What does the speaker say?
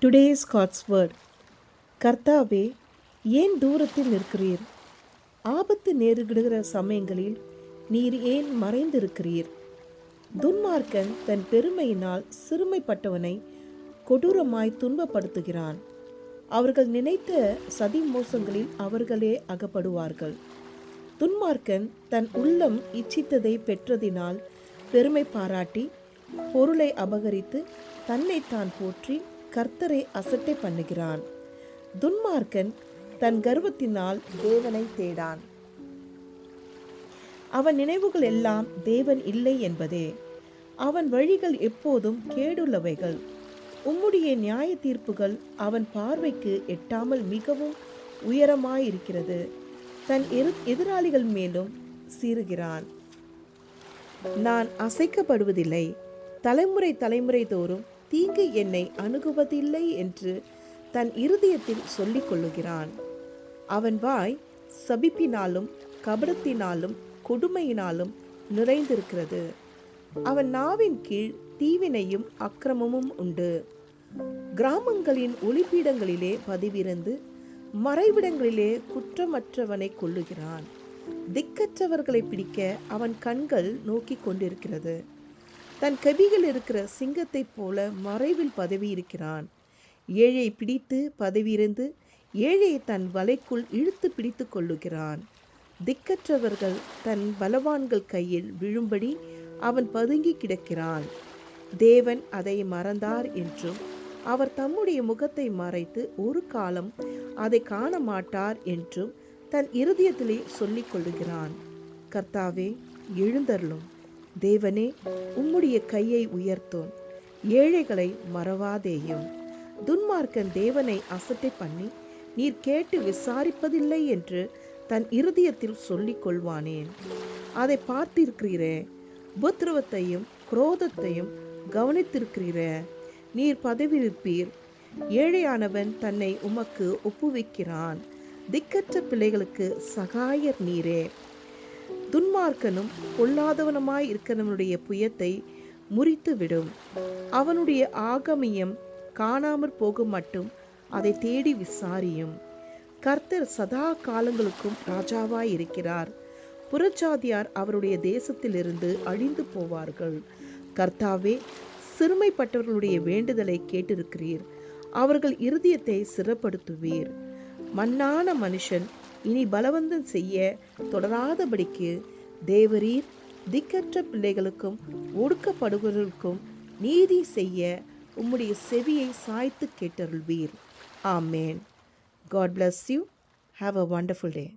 Today's God's word. கர்த்தாவே, ஏன் தூரத்தில் நிற்கிறீர்? ஆபத்து நேரிடுகிற சமயங்களில் நீர் ஏன் மறைந்திருக்கிறீர்? துன்மார்க்கன் தன் பெருமையினால் சிறுமைப்பட்டவனை கொடூரமாய் துன்பப்படுத்துகிறான். அவர்கள் நினைத்த சதி மோசங்களில் அவர்களே அகப்படுவார்கள். துன்மார்க்கன் தன் உள்ளம் இச்சித்ததை பெற்றதினால் பெருமை பாராட்டி பொருளை அபகரித்து தன்னைத்தான் போற்றி கர்த்தரை அசட்டை பண்ணுகிறான். துன்மார்க்கன் தன் கர்வத்தினால் தேவனை தேடான். அவன் நினைவுகள் எல்லாம் தேவன் இல்லை என்பதே. அவன் வழிகள் எப்போதும் கேடுள்ளவைகள். உம்முடைய நியாய தீர்ப்புகள் அவன் பார்வைக்கு எட்டாமல் மிகவும் உயரமாயிருக்கிறது. தன் எதிராளிகள் மேலும் சீறுகிறான். நான் அசைக்கப்படுவதில்லை, தலைமுறை தோறும் தீங்கு என்னை அணுகுவதில்லை என்று தன் இருதயத்தில் சொல்லிக் கொள்ளுகிறான். அவன் வாய் சபிப்பினாலும் கபடத்தினாலும் கொடுமையினாலும் நிறைந்திருக்கிறது. அவன் நாவின் கீழ் தீவினையும் அக்கிரமமும் உண்டு. கிராமங்களின் ஒளிப்பீடங்களிலே பதிவிருந்து மறைவிடங்களிலே குற்றமற்றவனை கொள்ளுகிறான். திக்கற்றவர்களை பிடிக்க அவன் கண்கள் நோக்கி கொண்டிருக்கிறது. தன் கவிகள் இருக்கிற சிங்கத்தைப் போல மறைவில் பதவி இருக்கிறான். ஏழை பிடித்து பதவியிருந்து ஏழையை தன் வலைக்குள் இழுத்து பிடித்து கொள்ளுகிறான். திக்கற்றவர்கள் தன் பலவான்கள் கையில் விழும்படி அவன் பதுங்கி கிடக்கிறான். தேவன் அதை மறந்தார் என்றும் அவர் தம்முடைய முகத்தை மறைத்து ஒரு காலம் அதை காண மாட்டார் என்றும் தன் இருதயத்திலே சொல்லிக் கொள்ளுகிறான். கர்த்தாவே, எழுந்தருளும். தேவனே, உம்முடைய கையை உயர்த்தும். ஏழைகளை மறவாதேயும். துன்மார்க்கன் தேவனை அசட்டை பண்ணி நீர் கேட்டு விசாரிப்பதில்லை என்று தன் இருதயத்தில் சொல்லிக் கொள்வானேன். அதை பார்த்திருக்கிறீரே, உபத்திரவத்தையும் குரோதத்தையும் கவனித்திருக்கிறீரே. நீர் பதவியிருப்பீர். ஏழையானவன் தன்னை உமக்கு ஒப்புவிக்கிறான். திக்கற்ற பிள்ளைகளுக்கு சகாயர் நீரே. துன்மார்க்கனும் பொல்லாதவனுமாய் இருக்கிறவனுடைய புயத்தை முறித்து விடும். அவனுடைய ஆகமியம் காணாமற் போகும் மட்டும் அதை தேடி விசாரியும். கர்த்தர் சதா காலங்களுக்கும் ராஜாவாய் இருக்கிறார். புறஜாதியார் அவருடைய தேசத்திலிருந்து அழிந்து போவார்கள். கர்த்தாவே, சிறுமைப்பட்டவர்களுடைய வேண்டுதலை கேட்டிருக்கிறீர். அவர்கள் இருதயத்தை சிறப்படுத்துவீர். மண்ணான மனுஷன் இனி பலவந்தம் செய்ய தொடராதபடிக்கு தேவரீர் திக்கற்ற பிள்ளைகளுக்கும் ஒடுக்கப்படுபவர்களுக்கும் நீதி செய்ய உம்முடைய செவியை சாய்த்து கேட்டருள்வீர். ஆமேன். God bless you. Have a wonderful day.